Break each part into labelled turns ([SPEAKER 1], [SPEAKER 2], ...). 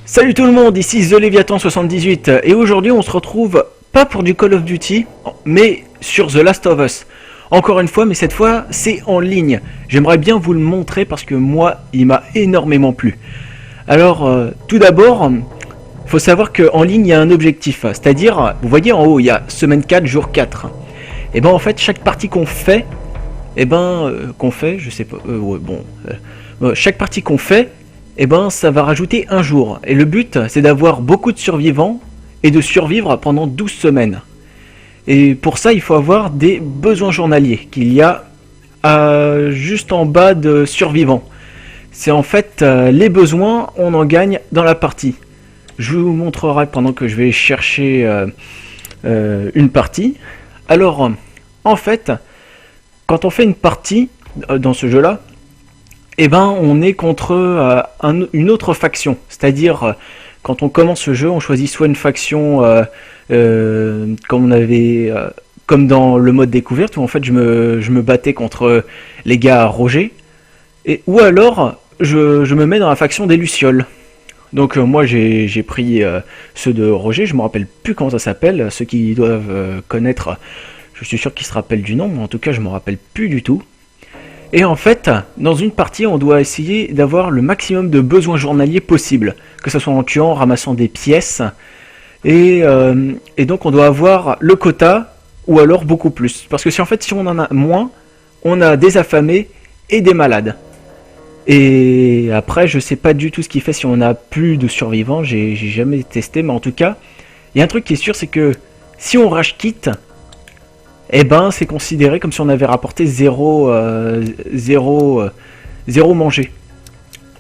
[SPEAKER 1] Salut tout le monde, ici The Leviathan78 et aujourd'hui on se retrouve pas pour du Call of Duty mais sur The Last of Us. Encore une fois, mais cette fois c'est en ligne. J'aimerais bien vous le montrer parce que moi il m'a énormément plu. Alors tout d'abord, il faut savoir qu'en ligne il y a un objectif, c'est-à-dire, vous voyez en haut il y a semaine 4, jour 4. Et ben en fait chaque partie qu'on fait, je sais pas, chaque partie qu'on fait, et ben ça va rajouter un jour. Et le but c'est d'avoir beaucoup de survivants et de survivre pendant 12 semaines. Et pour ça il faut avoir des besoins journaliers qu'il y a juste en bas de survivants. C'est en fait les besoins, on en gagne dans la partie. Je vous montrerai pendant que je vais chercher une partie. Alors en fait quand on fait une partie dans ce jeu là, eh ben on est contre une autre faction, c'est-à-dire quand on commence ce jeu on choisit soit une faction comme comme dans le mode découverte où en fait je me battais contre les gars Roger, ou alors je me mets dans la faction des Lucioles. Donc moi j'ai pris ceux de Roger, je me rappelle plus comment ça s'appelle, ceux qui doivent connaître, je suis sûr qu'ils se rappellent du nom, mais en tout cas je me rappelle plus du tout. Et en fait, dans une partie, on doit essayer d'avoir le maximum de besoins journaliers possible, que ce soit en tuant, en ramassant des pièces, et donc on doit avoir le quota, ou alors beaucoup plus. Parce que si on en a moins, on a des affamés et des malades. Et après, je sais pas du tout ce qu'il fait si on a plus de survivants, j'ai jamais testé, mais en tout cas, il y a un truc qui est sûr, c'est que si on rage quitte, eh ben c'est considéré comme si on avait rapporté zéro mangé.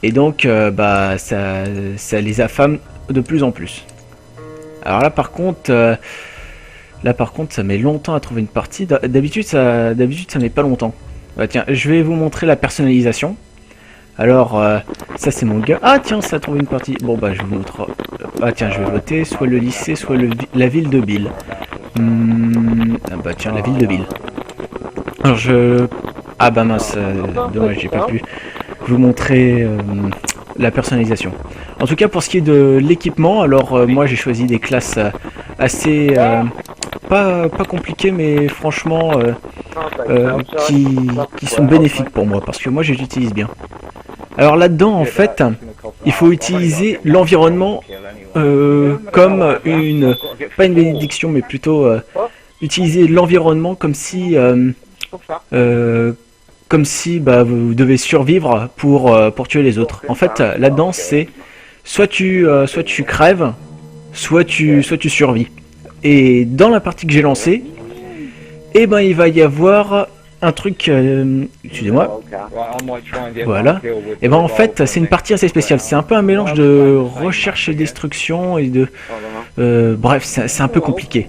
[SPEAKER 1] Et donc ça les affame de plus en plus. Alors là par contre ça met longtemps à trouver une partie. D'habitude ça met pas longtemps. Bah, tiens, je vais vous montrer la personnalisation. Alors ça c'est mon gars. Ah tiens, ça a trouvé une partie. Bon bah je vous montre. Ah tiens, je vais voter soit le lycée, soit la ville de Bill. Ah bah tiens, la ville de Bill. Alors ah bah mince, dommage, j'ai pas pu vous montrer la personnalisation. En tout cas pour ce qui est de l'équipement, alors moi j'ai choisi des classes assez pas compliquées, mais franchement qui sont bénéfiques pour moi, parce que moi je les utilise bien. Alors là-dedans en fait il faut utiliser l'environnement comme pas une bénédiction, mais plutôt utiliser l'environnement comme si vous devez survivre pour tuer les autres. En fait là-dedans c'est soit tu crèves, soit tu survis. Et dans la partie que j'ai lancée, eh ben il va y avoir un truc, excusez-moi, voilà, et ben en fait c'est une partie assez spéciale, c'est un peu un mélange de recherche et destruction et de bref, c'est un peu compliqué.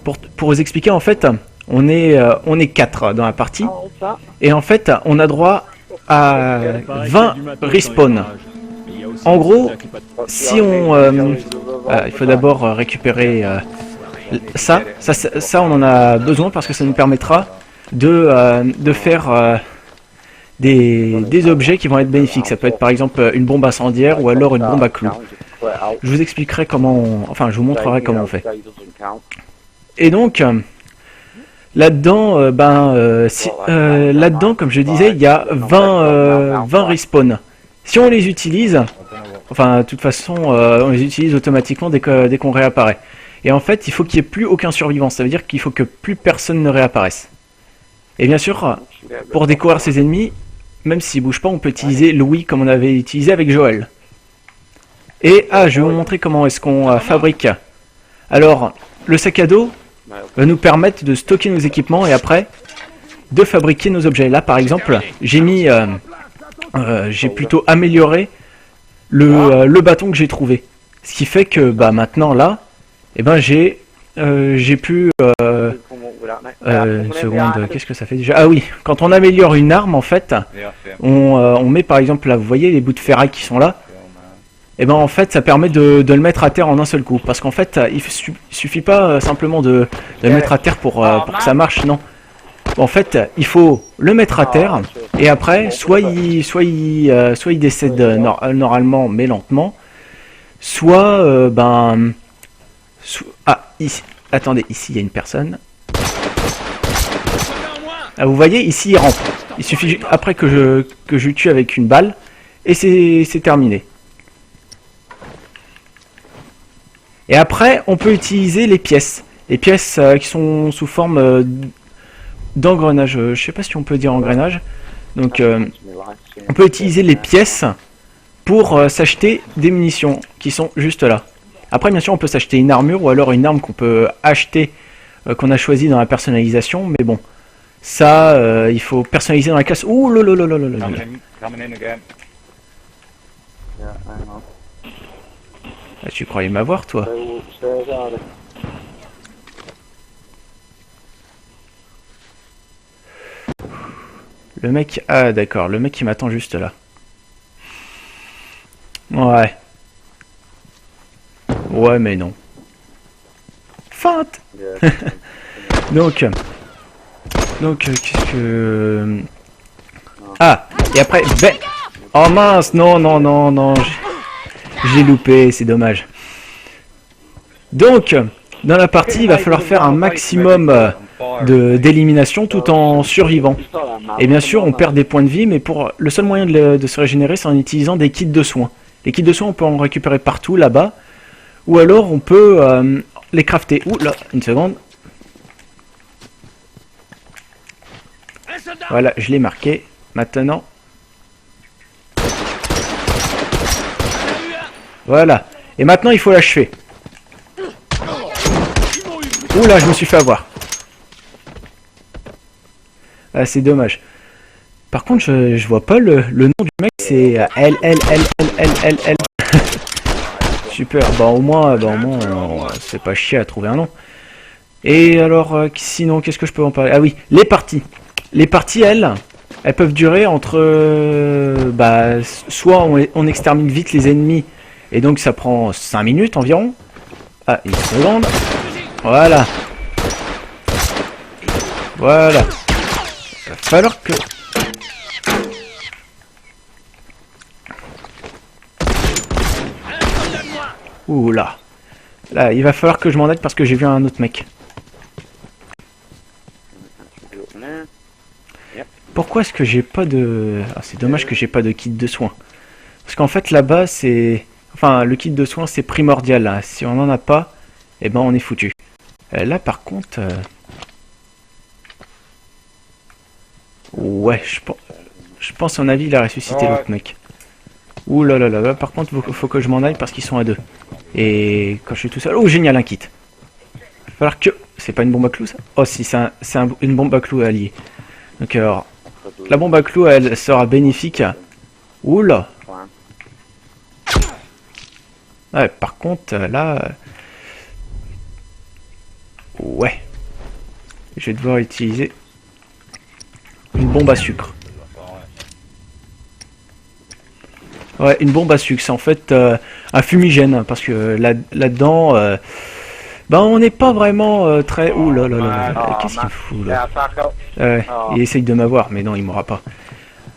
[SPEAKER 1] Pour vous expliquer, en fait on est 4 dans la partie, et en fait on a droit à 20 respawn. En gros, si on il faut d'abord récupérer ça on en a besoin parce que ça nous permettra de faire des objets qui vont être bénéfiques. Ça peut être par exemple une bombe incendiaire ou alors une bombe à clous. Je vous expliquerai comment je vous montrerai comment on fait. Et donc là-dedans là-dedans comme je disais, il y a 20 respawns. Si on les utilise, de toute façon on les utilise automatiquement dès qu'on réapparaît. Et en fait il faut qu'il n'y ait plus aucun survivant, ça veut dire qu'il faut que plus personne ne réapparaisse. Et bien sûr, pour découvrir ses ennemis, même s'ils bougent pas, on peut utiliser Louis comme on avait utilisé avec Joël. Et je vais vous montrer comment est-ce qu'on fabrique. Alors, le sac à dos va nous permettre de stocker nos équipements et après de fabriquer nos objets. Là, par exemple, j'ai plutôt amélioré le bâton que j'ai trouvé. Ce qui fait que maintenant là, j'ai pu une seconde, qu'est-ce que ça fait déjà? Ah oui, quand on améliore une arme en fait, on met par exemple là, vous voyez les bouts de ferraille qui sont là, et ben en fait ça permet de le mettre à terre en un seul coup. Parce qu'en fait suffit pas simplement de le mettre à terre pour que ça marche, non. En fait il faut le mettre à terre et après soit il décède normalement mais lentement, soit ah ici, attendez, ici il y a une personne. Ah, vous voyez ici il rampe. Il suffit après que je tue avec une balle et c'est terminé. Et après, on peut utiliser les pièces. Les pièces qui sont sous forme d'engrenage. Je sais pas si on peut dire engrenage. Donc, on peut utiliser les pièces pour s'acheter des munitions qui sont juste là. Après, bien sûr, on peut s'acheter une armure ou alors une arme qu'on peut acheter, qu'on a choisi dans la personnalisation. Mais bon, ça, il faut personnaliser dans la classe. Ouh là là là là là là là. Ah, tu croyais m'avoir, toi? Le mec... Ah, d'accord. Le mec qui m'attend juste là. Ouais. Ouais, mais non. Feinte. Donc, qu'est-ce que... Ah, et après... Ben... Oh mince, non, non, non, non. J'ai loupé, c'est dommage. Donc, dans la partie, il va falloir faire un maximum d'élimination tout en survivant. Et bien sûr, on perd des points de vie, mais pour le seul moyen de se régénérer, c'est en utilisant des kits de soins. Les kits de soins, on peut en récupérer partout, là-bas. Ou alors, on peut les crafter. Ouh là, une seconde. Voilà, je l'ai marqué. Maintenant... Voilà. Et maintenant, il faut l'achever. Oula, je me suis fait avoir. Ah, c'est dommage. Par contre, je vois pas le nom du mec, c'est L. Super, bah au moins c'est pas chier à trouver un nom. Et alors, sinon, qu'est-ce que je peux en parler? Ah oui, les parties. Les parties, elles peuvent durer entre... soit on extermine vite les ennemis, et donc ça prend 5 minutes environ. Ah, une seconde. Voilà. Voilà. Il va falloir que... Ouh là. Là, il va falloir que je m'en aide parce que j'ai vu un autre mec. Pourquoi est-ce que j'ai pas de... Ah, c'est dommage que j'ai pas de kit de soins. Parce qu'en fait, là-bas, c'est... Enfin, le kit de soins, c'est primordial. Là. Si on n'en a pas, eh ben, on est foutu. Là, par contre... Ouais, je pense, à mon avis, il a ressuscité l'autre mec. Ouh là là là là. Par contre, faut que je m'en aille parce qu'ils sont à deux. Et quand je suis tout seul... Oh, génial, un kit. Il va falloir que... C'est pas une bombe à clous, ça? Oh, si, c'est une bombe à clous alliée. Donc, alors... La bombe à clous, elle sera bénéfique. Ouh là. Ouais, par contre, là... Ouais. Je vais devoir utiliser une bombe à sucre. Ouais, une bombe à sucre, c'est en fait un fumigène, parce que là-dedans, on n'est pas vraiment très... Ouh là là là là, qu'est-ce qu'il fout là? Il essaye de m'avoir, mais non, il m'aura pas.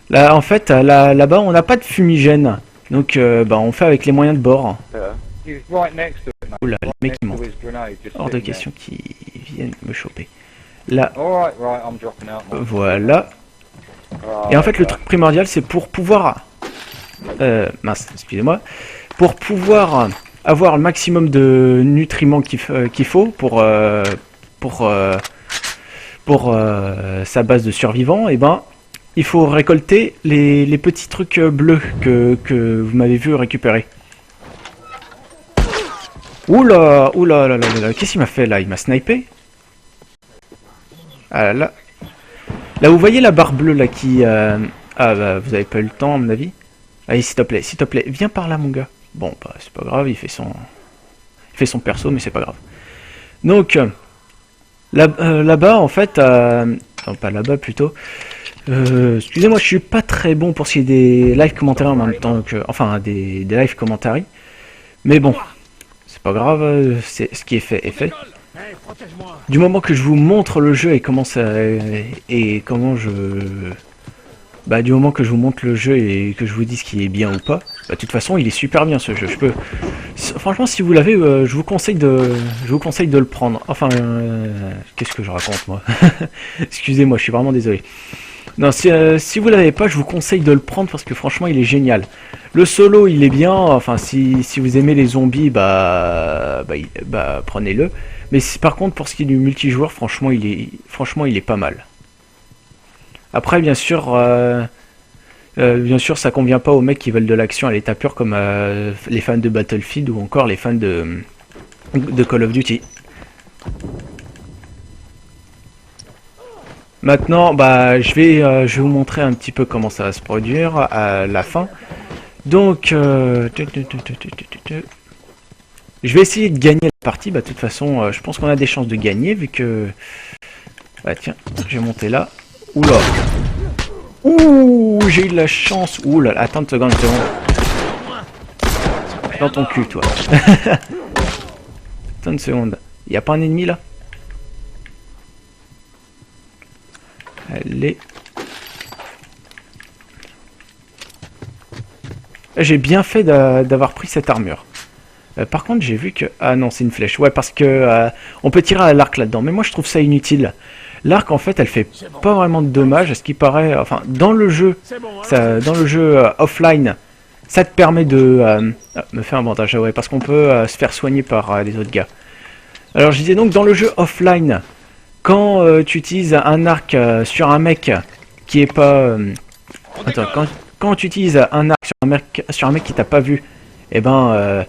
[SPEAKER 1] Là, en fait, là-bas, on n'a pas de fumigène, donc on fait avec les moyens de bord. Oula, les mecs ils montent. Hors de question qu'ils viennent me choper. Là, voilà. Et en fait, le truc primordial, c'est pour pouvoir... mince, excusez-moi. Pour pouvoir avoir le maximum de nutriments qu'il faut pour sa base de survivants, et ben, il faut récolter les petits trucs bleus que vous m'avez vu récupérer. Oula, oula, là, là, là, là. Qu'est-ce qu'il m'a fait là? Il m'a snipé? Ah là. Là, vous voyez la barre bleue là qui... Ah bah, vous avez pas eu le temps à mon avis. Allez, s'il te plaît, viens par là mon gars. Bon, bah, c'est pas grave, il fait son perso, mais c'est pas grave. Donc, là-bas, en fait... non, pas là-bas plutôt. Excusez-moi, je suis pas très bon pour ce qui est des live commentaires en même temps que... Enfin, des live commentaires. Mais bon, c'est pas grave, c'est ce qui est fait est fait. Du moment que je vous montre le jeu et comment ça... Et comment je... Bah du moment que je vous montre le jeu et que je vous dis ce qui est bien ou pas, bah de toute façon il est super bien ce jeu. Je peux... Franchement si vous l'avez, je vous conseille de le prendre. Enfin, qu'est-ce que je raconte moi? Excusez-moi, je suis vraiment désolé. Non, si vous l'avez pas, je vous conseille de le prendre parce que franchement il est génial. Le solo il est bien, enfin si vous aimez les zombies, bah prenez-le. Mais par contre pour ce qui est du multijoueur, franchement il est pas mal. Après bien sûr ça convient pas aux mecs qui veulent de l'action à l'état pur comme les fans de Battlefield ou encore les fans de Call of Duty. Maintenant, bah, je vais vous montrer un petit peu comment ça va se produire à la fin. Donc, je vais essayer de gagner la partie. Bah, de toute façon, je pense qu'on a des chances de gagner vu que... Bah tiens, je vais monter là. Oula. Ouh, j'ai eu de la chance. Ouh là, attends une seconde. Dans ton cul, toi. Attends une seconde. Y a pas un ennemi là? Allez. J'ai bien fait d'avoir pris cette armure. Par contre, j'ai vu que... Ah non, c'est une flèche. Ouais, parce que on peut tirer à l'arc là-dedans. Mais moi, je trouve ça inutile. L'arc, en fait, elle fait pas vraiment de dommages. À ce qui paraît... Enfin, dans le jeu, offline, ça te permet de... me faire un bandage. Ouais, parce qu'on peut se faire soigner par les autres gars. Alors, je disais donc, dans le jeu offline... Quand tu utilises un arc sur un mec qui est pas... Attends, quand tu utilises un arc sur un mec qui t'a pas vu, et ben...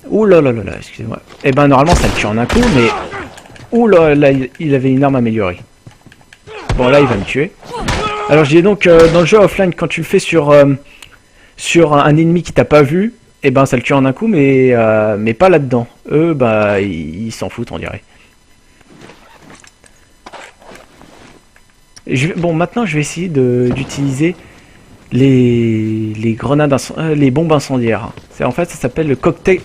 [SPEAKER 1] Ouh là là là là, excusez-moi. Et ben normalement ça le tue en un coup, mais... Ouh là là, il avait une arme améliorée. Bon là il va me tuer. Alors je dis donc, dans le jeu offline, quand tu le fais sur un ennemi qui t'a pas vu, et ben ça le tue en un coup, mais pas là-dedans. Eux, bah ils s'en foutent on dirait. Bon, maintenant je vais essayer d'utiliser les grenades, les bombes incendiaires. En fait, ça s'appelle le cocktail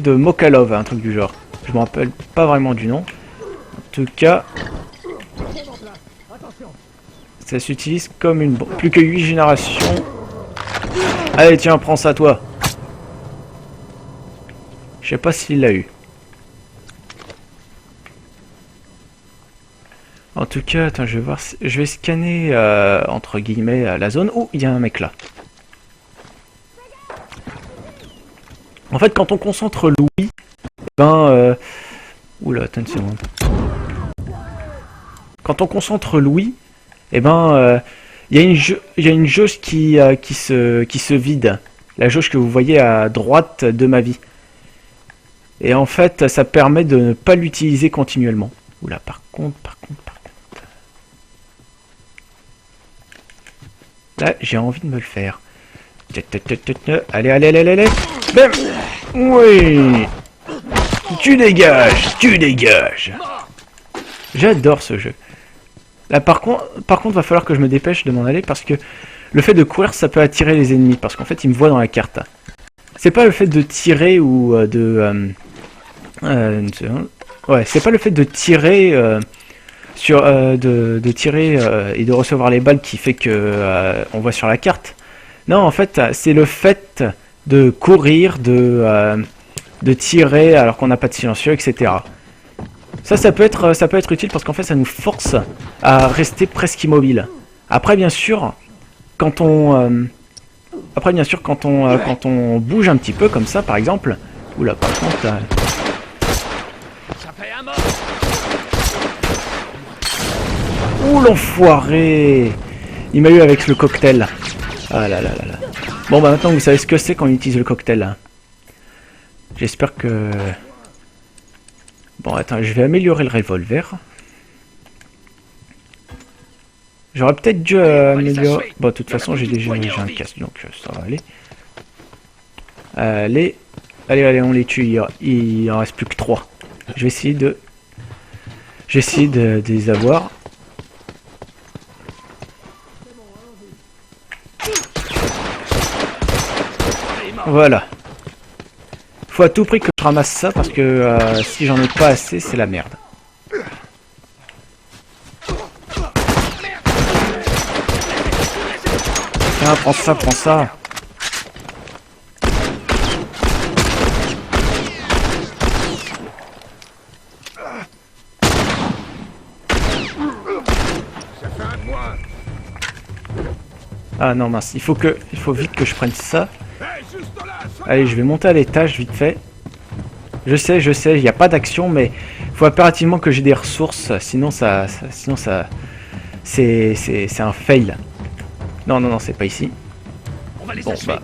[SPEAKER 1] de Mokalov, un truc du genre. Je me rappelle pas vraiment du nom. En tout cas, ça s'utilise comme une bombe. Plus que 8 générations. Allez, tiens, prends ça, toi. Je sais pas s'il l'a eu. En tout cas, attends, je vais voir. Je vais scanner entre guillemets la zone. Oh, il y a un mec là. En fait, quand on concentre l'ouïe, ben, oula, attends une seconde. Quand on concentre l'ouïe, et ben, il y a une jauge qui se vide. La jauge que vous voyez à droite de ma vie. Et en fait, ça permet de ne pas l'utiliser continuellement. Oula, par contre. Là, j'ai envie de me le faire. Allez. Bam. Oui. Tu dégages. J'adore ce jeu. Là, par contre, va falloir que je me dépêche de m'en aller parce que le fait de courir, ça peut attirer les ennemis parce qu'en fait, ils me voient dans la carte. C'est pas le fait de tirer ou ouais, c'est pas le fait de tirer de tirer et de recevoir les balles qui fait que on voit sur la carte. Non, en fait, c'est le fait de courir, de tirer alors qu'on n'a pas de silencieux, etc. Ça peut être utile parce qu'en fait, ça nous force à rester presque immobile. Après, bien sûr, quand on bouge un petit peu comme ça, par exemple, oula, par contre. Ouh l'enfoiré! Il m'a eu avec le cocktail. Ah là là là là. Bon bah maintenant vous savez ce que c'est quand on utilise le cocktail. J'espère que... Bon attends, je vais améliorer le revolver. J'aurais peut-être dû améliorer... Bon de toute façon j'ai déjà un casque donc ça va aller. Allez, on les tue, il en reste plus que 3. Je vais essayer de... les avoir. Voilà. Faut à tout prix que je ramasse ça parce que si j'en ai pas assez, c'est la merde. Tiens, prends ça, prends ça. Ah non mince, il faut vite que je prenne ça. Allez, je vais monter à l'étage vite fait. Je sais, il n'y a pas d'action, mais il faut impérativement que j'ai des ressources, sinon c'est un fail. Non, non, non, c'est pas ici. Bon, bah.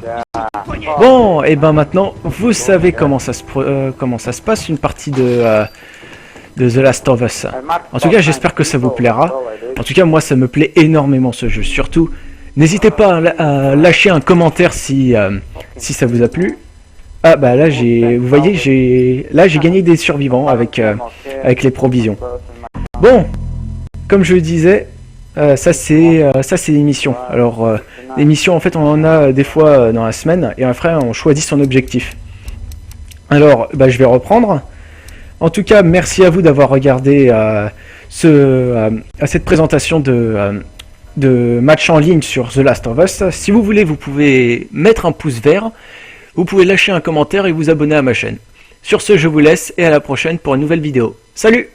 [SPEAKER 1] Bon, et ben maintenant, vous savez comment ça se passe, une partie de The Last of Us. En tout cas, j'espère que ça vous plaira. En tout cas, moi, ça me plaît énormément ce jeu. Surtout, n'hésitez pas à lâcher un commentaire si ça vous a plu. Ah bah là vous voyez j'ai gagné des survivants avec les provisions. Bon, comme je le disais, ça c'est l'émission. Alors l'émission en fait on en a des fois dans la semaine et après on choisit son objectif. Alors bah, je vais reprendre. En tout cas merci à vous d'avoir regardé cette présentation de match en ligne sur The Last of Us. Si vous voulez, vous pouvez mettre un pouce vert, vous pouvez lâcher un commentaire et vous abonner à ma chaîne. Sur ce, je vous laisse et à la prochaine pour une nouvelle vidéo. Salut!